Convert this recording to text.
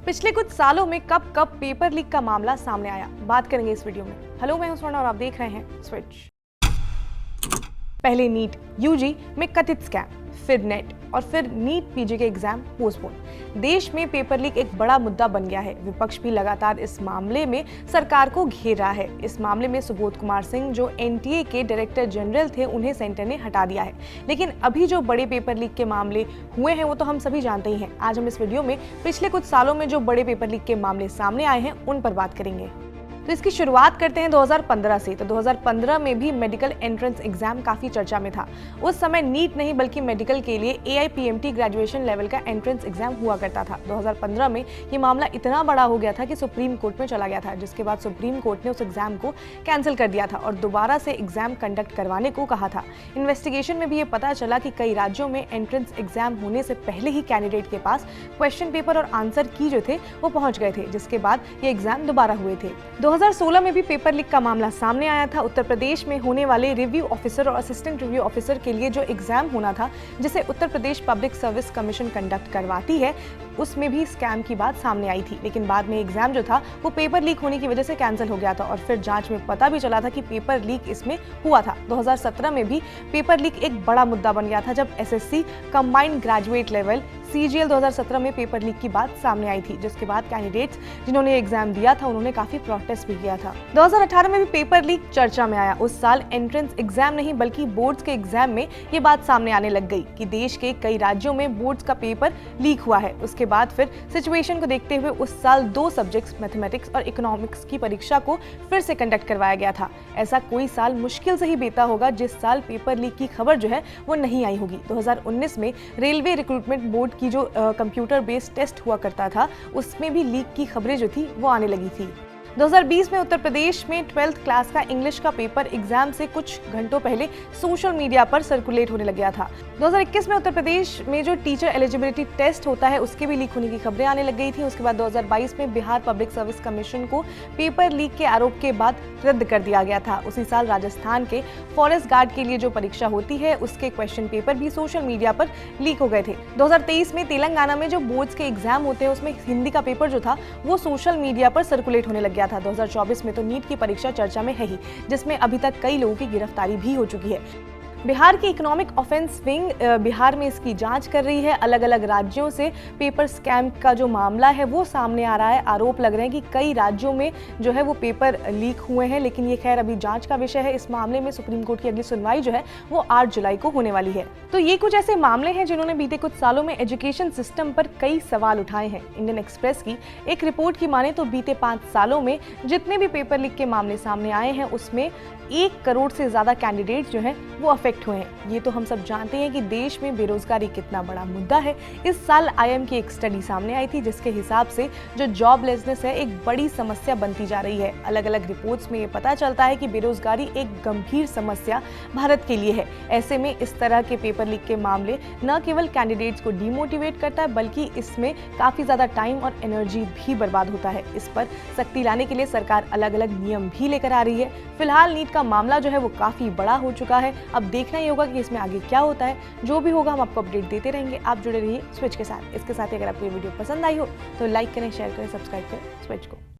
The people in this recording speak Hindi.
पिछले कुछ सालों में कब कब पेपर लीक का मामला सामने आया, बात करेंगे इस वीडियो में। हेलो, मैं हूं स्वर्ण और आप देख रहे हैं स्विच। पहले नीट यूजी में कथित स्कैम, फिर नेट और फिर नीट पीजी के एग्जाम पोस्टपोन। देश में पेपर लीक एक बड़ा मुद्दा बन गया है। विपक्ष भी लगातार इस मामले में सरकार को घेर रहा है। इस मामले में सुबोध कुमार सिंह, जो एनटीए के डायरेक्टर जनरल थे, उन्हें सेंटर ने हटा दिया है। लेकिन अभी जो बड़े पेपर लीक के मामले हुए हैं वो तो हम सभी जानते ही हैं। आज हम इस वीडियो में पिछले कुछ सालों में जो बड़े पेपर लीक के मामले सामने आए हैं उन पर बात करेंगे। तो इसकी शुरुआत करते हैं 2015 से। तो 2015 में भी मेडिकल एंट्रेंस एग्जाम काफी चर्चा में था। उस समय नीट नहीं बल्कि मेडिकल के लिए AIPMT ग्रेजुएशन लेवल का एंट्रेंस एग्जाम हुआ करता था। 2015 में ये मामला इतना बड़ा हो गया था कि सुप्रीम कोर्ट में चला गया था, जिसके बाद सुप्रीम कोर्ट ने उस एग्जाम को कैंसिल कर दिया था और दोबारा से एग्जाम कंडक्ट करवाने को कहा था। इन्वेस्टिगेशन में भी ये पता चला कि कई राज्यों में एंट्रेंस एग्जाम होने से पहले ही कैंडिडेट के पास क्वेश्चन पेपर और आंसर की जो थे वो पहुंच गए थे, जिसके बाद ये एग्जाम दोबारा हुए थे। 2016 में भी पेपर लीक का मामला सामने आया था। उत्तर प्रदेश में होने वाले रिव्यू ऑफिसर और असिस्टेंट रिव्यू ऑफिसर के लिए जो एग्जाम होना था, जिसे Uttar Pradesh public service commission conduct करवाती है, उसमें भी स्कैम की बात सामने आई थी। लेकिन बाद में एग्जाम जो था वो पेपर लीक होने की वजह से कैंसिल हो गया था और फिर जांच में पता भी चला था कि पेपर लीक इसमें हुआ था। 2017 में भी पेपर लीक एक बड़ा मुद्दा बन गया था, जब SSC combined graduate level CGL 2017 में पेपर लीक की बात सामने आई थी, जिसके बाद कैंडिडेट्स जिन्होंने एग्जाम दिया था उन्होंने काफी प्रोटेस्ट भी किया था। 2018 में भी पेपर लीक चर्चा में आया। उस साल एंट्रेंस एग्जाम नहीं बल्कि बोर्ड्स के एग्जाम में ये बात सामने आने लग गई कि देश के कई राज्यों में बोर्ड्स का पेपर लीक हुआ है। उसके बाद फिर सिचुएशन को देखते हुए उस साल 2 सब्जेक्ट्स मैथमेटिक्स और इकोनॉमिक्स की परीक्षा को फिर से कंडक्ट करवाया गया था। ऐसा कोई साल मुश्किल से ही बीता होगा जिस साल पेपर लीक की खबर जो है वो नहीं आई होगी। 2019 में रेलवे रिक्रूटमेंट बोर्ड की जो कंप्यूटर बेस्ड टेस्ट हुआ करता था, उसमें भी लीक की खबरें जो थी वो आने लगी थी। 2020 में उत्तर प्रदेश में 12th क्लास का इंग्लिश का पेपर एग्जाम से कुछ घंटों पहले सोशल मीडिया पर सर्कुलेट होने लग गया था। 2021 में उत्तर प्रदेश में जो टीचर एलिजिबिलिटी टेस्ट होता है उसके भी लीक होने की खबरें आने लग गई थी। उसके बाद 2022 में बिहार पब्लिक सर्विस कमीशन को पेपर लीक के आरोप के बाद रद्द कर दिया गया था। उसी साल राजस्थान के फॉरेस्ट गार्ड के लिए जो परीक्षा होती है उसके क्वेश्चन पेपर भी सोशल मीडिया पर लीक हो गए थे। 2023 में तेलंगाना में जो बोर्ड्स के एग्जाम होते हैं उसमें हिंदी का पेपर जो था वो सोशल मीडिया पर सर्कुलेट होने लग गया था। 2024 में तो नीट की परीक्षा चर्चा में है ही, जिसमें अभी तक कई लोगों की गिरफ्तारी भी हो चुकी है। बिहार की इकोनॉमिक ऑफेंस विंग बिहार में इसकी जांच कर रही है। अलग अलग राज्यों से पेपर स्कैम का जो मामला है वो सामने आ रहा है। आरोप लग रहे हैं कि कई राज्यों में जो है वो पेपर लीक हुए हैं, लेकिन ये खैर अभी जांच का विषय है। इस मामले में सुप्रीम कोर्ट की अगली सुनवाई जो है वो 8 जुलाई को होने वाली है। तो ये कुछ ऐसे मामले हैं जिन्होंने बीते कुछ सालों में एजुकेशन सिस्टम पर कई सवाल उठाए हैं। इंडियन एक्सप्रेस की एक रिपोर्ट की माने तो बीते 5 सालों में जितने भी पेपर लीक के मामले सामने आए हैं उसमें 1 करोड़ से ज्यादा कैंडिडेट जो हैं वो अफेक्ट हुए हैं। ये तो हम सब जानते हैं कि देश में बेरोजगारी कितना बड़ा मुद्दा है। इस साल IIM की एक स्टडी सामने आई थी जिसके हिसाब से जो जॉबलेसनेस है एक बड़ी समस्या बनती जा रही है। अलग अलग रिपोर्ट्स में ये पता चलता है कि बेरोजगारी एक गंभीर समस्या भारत के लिए है। ऐसे में इस तरह के पेपर लीक के मामले न केवल कैंडिडेट्स को डिमोटिवेट करता है बल्कि इसमें काफी ज्यादा टाइम और एनर्जी भी बर्बाद होता है। इस पर सख्ती लाने के लिए सरकार अलग अलग नियम भी लेकर आ रही है। फिलहाल नीट का मामला जो है वो काफी बड़ा हो चुका है। अब देखना ही होगा कि इसमें आगे क्या होता है। जो भी होगा हम आपको अपडेट देते रहेंगे। आप जुड़े रहिए स्विच के साथ। इसके साथ ही अगर आपको ये वीडियो पसंद आई हो तो लाइक करें, शेयर करें, सब्सक्राइब करें स्विच को।